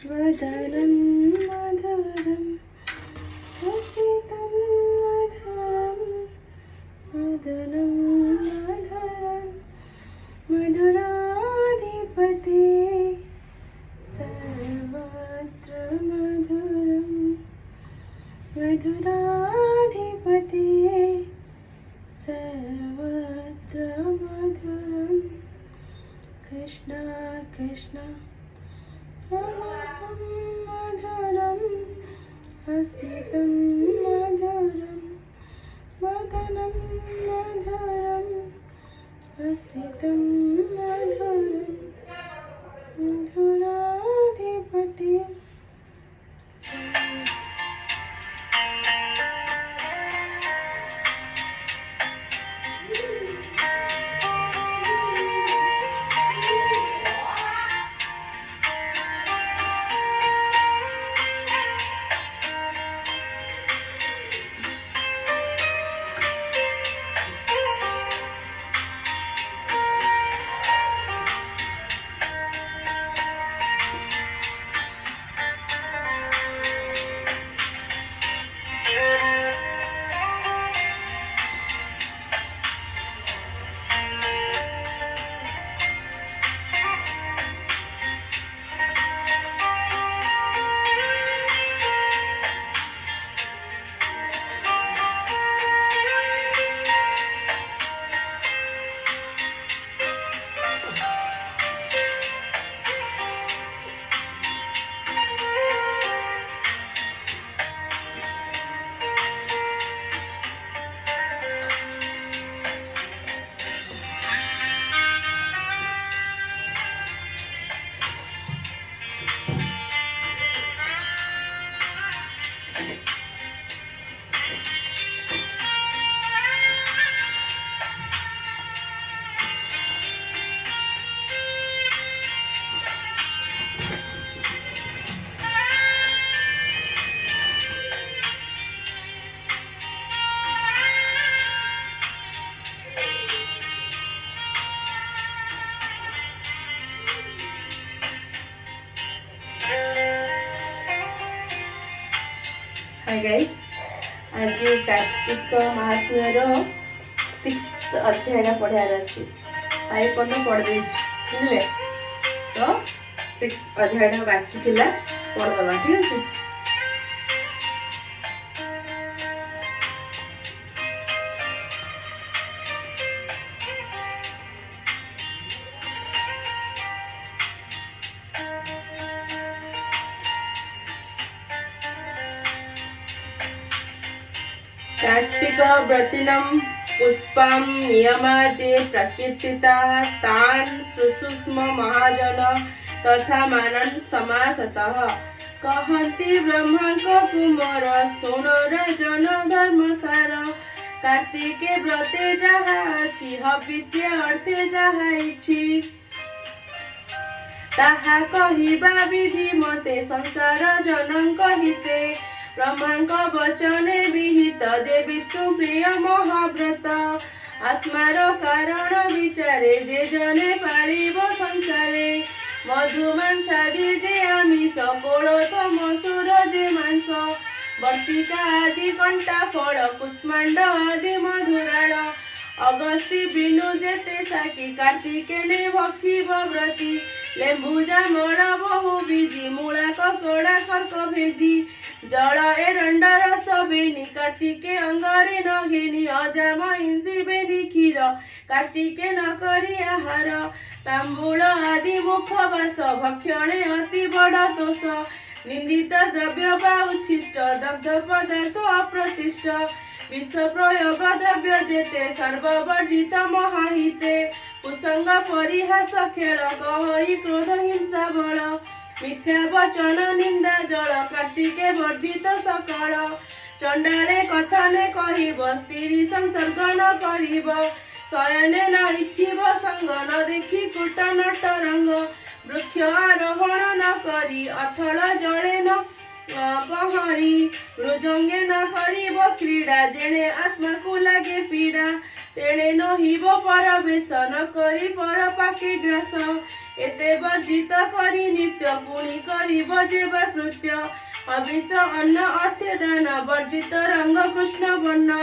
वदनं मधुरं हसितं मधुरं वदनं मधुरं मधुराधिपते सर्वत्र मधुरं मधुराधिपते सर्वत्र मधुरं कृष्ण कृष्ण वदनं मधुरं हसितं मधुरं वदनं मधुरं हसितं मधुरं मधुराधिपते हाय गाइस, आज कार्तिक महात्म्यर 6 अध्याय पढ़ार अच्छे 5 पद पढ़ बुझे तो 6 अध्याय बाकी थिला पढ़दबा ठीक अच्छे। कार्तिक व्रतिनं पुष्पं नियमाजे प्रकीर्तिता तान् सुषुष्म महाजन तथा मानन समासतः कहन्ति ब्रह्मांक कुमार सोनर जन धर्मसार कार्तिके व्रते जाहा अछि हविष्य अर्थे जाहा इछि ताहा कहिबा विधि मते संसार जनं कहिते ब्रह्मांक वचने विहित जे विष्णु प्रिय महाव्रत आत्मार कारण विचारे जे जने पालिब संसारे मधुमांसादि जे आमिष कोलथ मसूर जे मांस बर्तिका आदि कंटा फल कुष्मांड आदि मधुराण अगस्ती बिनु जेते साकी कार्तिके ने भक्षिब व्रती लेम्बुजा मण बहु बीजी मूला ककड़ा कर्क भेजी जल एरंड रस बेनी कार्तिके अंगरे न घेनी अजाम इंसी बेनी क्षीर कार्तिके न करी आहार तांबूल आदि मुखवास भक्षणे अति बड़ दोष निंदित द्रव्य बा उच्छिष्ट दग्ध पदार्थ अप्रतिष्ठ विष प्रयोग द्रव्य जेते सर्ववर्जित महाहिते कुसंग परिहास खेल कहि क्रोध हिंसा बल मिथ्या वचन निंदा जल कार्तिके वर्जित सकल चंडाले कथने कहिब स्त्री संसर्ग न करिब शयने न इच्छिब संग न देखि कुट नट रंग वृक्ष आरोहण न करी अथल जले न पहरी मृजंगे न करिब क्रीड़ा जेणे आत्मा को लागे पीड़ा तेणे नहिब परवेश न करी पर पाके ग्रास एते वर्जित करी नित्य पुणी करिब जेब कृत्य हविष अन्न अर्थे दान वर्जित रंग कृष्ण वर्ण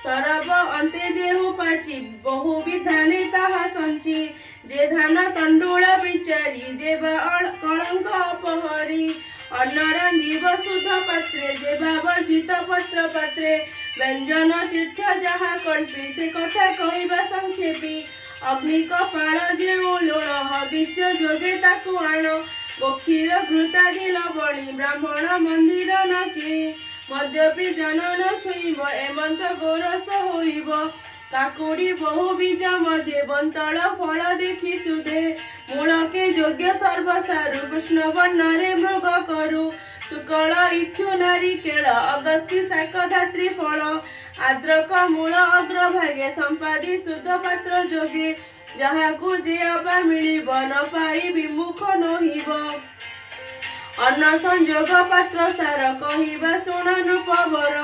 सरब अंते जेहु पाची बहु विधाने ताहा संची जे धान तंडुल विचारी जेबा कलंक अपहरी अन्न रांधिब शुद्ध पात्रे जेबा वर्जित पत्र पात्रे व्यंजन तीर्थ जहा कल्पी से कथा कहवा संक्षेपी अग्नि कपाल जेउ लुण हविष्य जोगे ताकु आण गोक्षीर घृतादि लवणी ब्राह्मण मंदिर न किणी मद्यपि जनन छुईब एमंत गोरस होइब काकुड़ी बहु बीज मध्य बंतल फल देखी सुधे मूलके योग्य सर्वसारु कृष्ण वर्णरे मृग करु शुक्ल इक्षु नारिकेल अगस्ती शाक धात्री फल आद्रक मूल अग्रभागे संपादी शुद्ध पात्र जोगे जहाकु जे अबा मिलिब न पाई विमुख नहिब अन्न संयोग पात्र सार कहिबा शुण नृपवर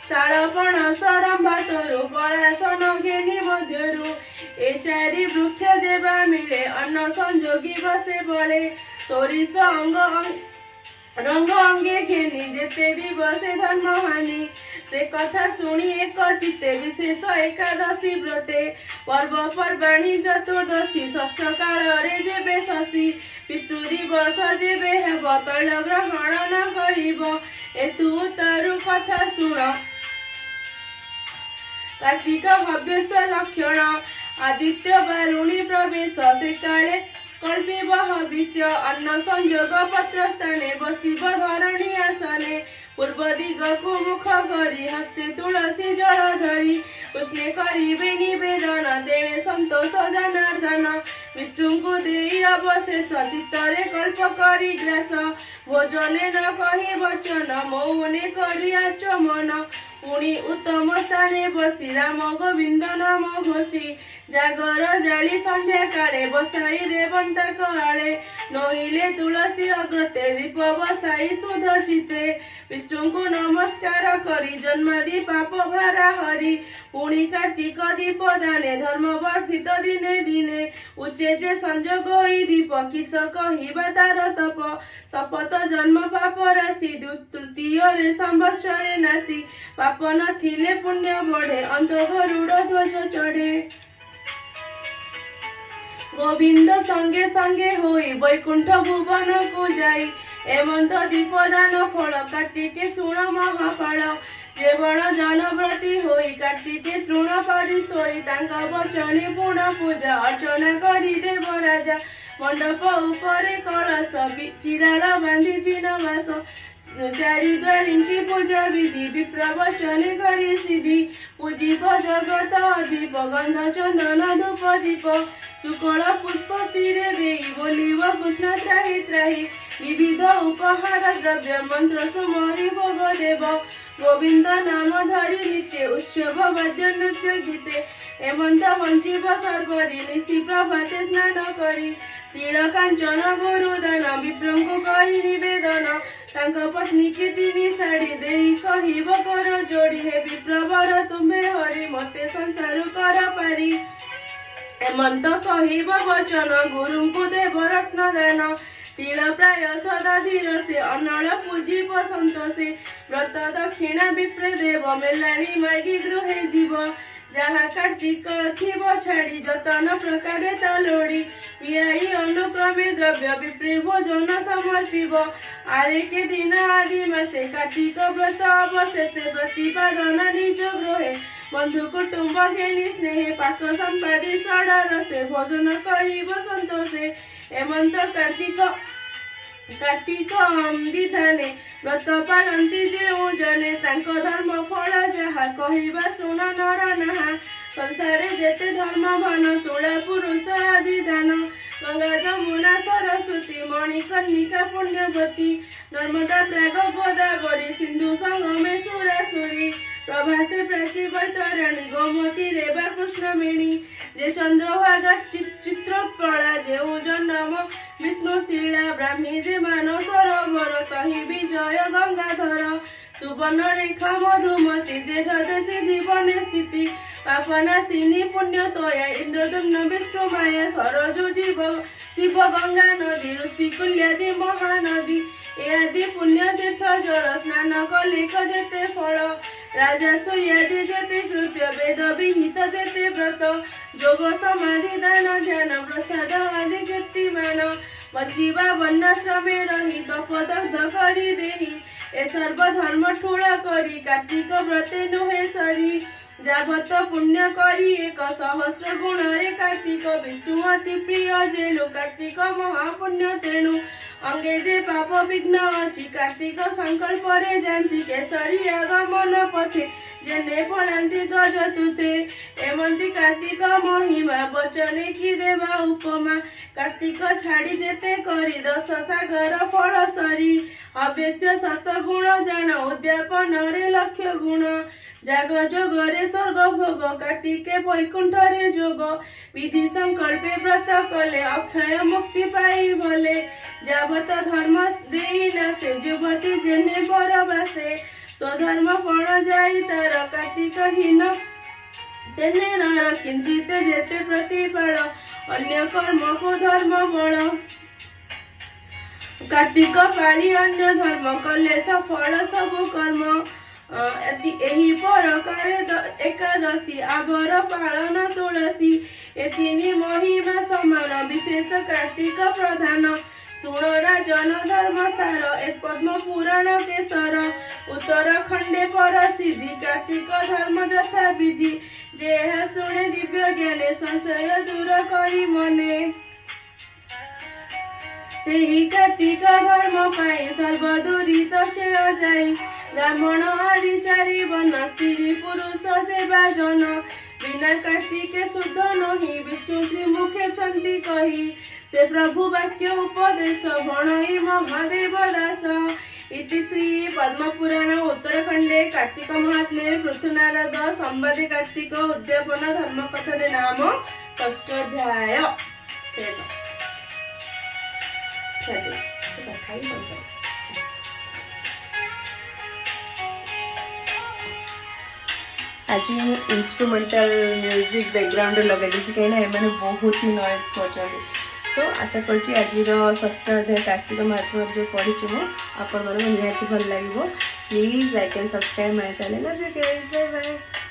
शालपण सरम्भातरु पलासन घेनी मध्यरु ए चारि वृक्ष जेबा मिले अन्न संयोगी बसे बले सोरिष अंग रंग अंगे घेनी जेते दिवसे धर्म हानि से कथा शुणी एक चित्ते विशेष एकादशी व्रते पर्व पर्वाणी चतुर्दशी षष्ठ काल रे जेबे शशी पितुरी बस जेबे हेब तैल ग्रहण न करिब एतु तारु कथा शुण कार्तिक हव्यस लक्षण आदित्य बारुणी प्रवेश से काले कल्पिब हविष्य अन्न संयोग पत्र स्थाने बसिब धरणी आसने पूर्व दिगकु मुख करी हस्ते तुलसी जल धरी उष्णे करिबे निवेदन देवे संतोष जनार्दन विष्णुଙ୍କୁ देई अवशेष चित्तरे कल्प करी ग्रास भोजने न कहि वचन मौने करी आचमन पुणी उत्तम स्थाने बसी राम गोविंद नाम घोषी जागर जाली संध्या काले बसाई देवंता काले नहिले तुलसी अग्रते दीप बसाई शुद्ध चित्ते विष्णुଙ୍କୁ नमस्कार करी जन्मादि पाप भारा हरि पुणी कार्तिक दीप दाने धर्म वर्धित दिने दिने उच्चे जे संजोग दीप किस कहिबा तार तप शपथ जन्म पाप राशि तृतीय रे संवत्सरे नासी पाप नथिले पुण्य बढ़े अंत गरुड़ ध्वज चढ़े गोविंद संगे संगे होई वैकुंठ भुवन को जाई एमंत दीपदान फल कार्तिके शुण महाफल जेवण जनव्रती होई कार्तिके तृण पारी सोई तांका बचनी पूर्ण पूजा अर्चना करी देव राजा मंडप उपरे कलश चिराल बांधी चिनवास चारि द्वारिंकी पूजा विधि विप्रवचने करी सिद्धि पूजिब जगत दीप गंध चंदन धूप दीप शुक्ल पुष्प तीरे देई बोलिब कृष्ण त्राहि त्राहि विविध उपहार द्रव्य मंत्र सुमरी भोग देव गोविंद नाम धरि नित्य उत्सव वाद्य नृत्य गीते एमंत वंचिब सर्वरी निशि प्रभाते स्नान करी तीर कांचन गोरुदान विप्रंको करी निवेदन तांक पत्नी के तीनी साड़ी देई कहिब कर जोड़ी हे विप्रवर तुम्हे हरि मते संसार कर पारी एमंत कहिब वचन गुरुଙ୍କୁ देव रत्न दान तीळ प्राय सदा धीर से अनल पूजिब संतोषे व्रत दक्षिणा विप्रे देव मेलाणी मागी गृहे जीव जहा कार्तिक थिब छाड़ी जतन प्रकारे तलोड़ी पियाई अनुक्रमे द्रव्य विप्रे भोजन समर्पिब आरे के दिन आदि मासे कार्तिक व्रत अवशेषे प्रतिपादन निज गृहे बंधु कुटुंब घेनी स्नेहे पाक संपादी सड़र से भोजन करिब संतोषे एमंत कार्तिक विधाने व्रत पालंती जेउ जने तांक धर्म फल जहा कहिबा शुण नर नाहा संसारे जेते धर्म भान तुला पुरुष आदि दान गंगा जमुना सरस्वती मणिकर्णिका पुण्यवती नर्मदा प्राग गोदावरी सिंधु संगमे सुरासुरी प्रभासे प्राची बैतरणी गोमती रेवा कृष्णवेणी जे चंद्रभागा चित्रकला जेउ जन्म विष्णुशिला ब्राह्मी जे मान सरोवर तहि विजय गंगाधर सुवर्ण रेखा मधुमती जे हृदय सिद्धि बने स्थिति पापनाशिनी पुण्यतया इंद्रदुम्न विष्णुमाया सरजु शिव गंगा नदी ऋषिकुल्यादि महानदी आदि पुण्य तीर्थ जल स्नान कले जेते फल राजा सोयादि जेते कृत्य वेद विहित जेते व्रत जोग समाधि दान ध्यान प्रसाद आदि कीर्तिमान बचिबा वर्णाश्रमे रही तपदग्ध करी देही ए सर्व धर्म ठूला करी कार्तिक व्रते नुहे सरी जागत पुण्य करी एक सहस्र गुण रे कार्तिक विष्णु अति प्रिय जेणु कार्तिक महापुण्य तेणु अंगे जे पाप विघ्न अछि कार्तिक संकल्प रे जानती केसरी आगमन पथे जेने पड़ांती गज तुते एमंती कार्तिक महिमा बचने की देवा उपमा कार्तिक छाड़ी जेते करी दश सागर फल सरी अवश्य सत गुण जान उद्यापन रे लक्ष्य गुण जाग जोग रे स्वर्ग भोग कार्तिके वैकुंठ रे जोग विधि संकल्पे व्रत कले अक्षय मुक्ति पाई भले जावत धर्म देई नासे युवती जेने बरबासे स्वधर्म पण जाई तार कार्तिक हीन तेने नर किंचित जेते प्रतिफल अन्य कर्म को धर्म बल कार्तिक पाली अन्य धर्म कले सफल सबु कर्म एही परकारे एकादशी आबर पालन तुलसी ए तीन महिमा समान विशेष कार्तिक प्रधान सुण राजन धर्म सार एक पद्म पुराण केसर उत्तराखंडे पर सिद्धि कार्तिक धर्म यथा विधि जे शुणे दिव्य ज्ञाने संशय दूर करी मने सेही कार्तिक धर्म पाई सर्वदुरित क्षय जाई ब्राह्मण आदि चारि वर्ण स्त्री पुरुष सेवा जन बिना कार्तिके शुद्ध नही विष्णु श्री मुखे छंती कही से प्रभु वाक्य उपदेश भणई महादेव दास इति श्री पद्म पुराण उत्तराखंडे कार्तिक महात्म्ये पृथुनारद संवादे कार्तिक उद्यापन धर्म कथने नाम षष्ठाध्याय आज इंस्ट्रुमेंटल म्यूजिक बैकग्राउंड लगे कहीं बहुत ही नॉइज कर सो आशा कर आज षष्ठ अध्याय कार्तिक महात्म्य जो पढ़ी मुझे आपण निहाती भल लगे please like and subscribe my channel. Love you guys, bye bye.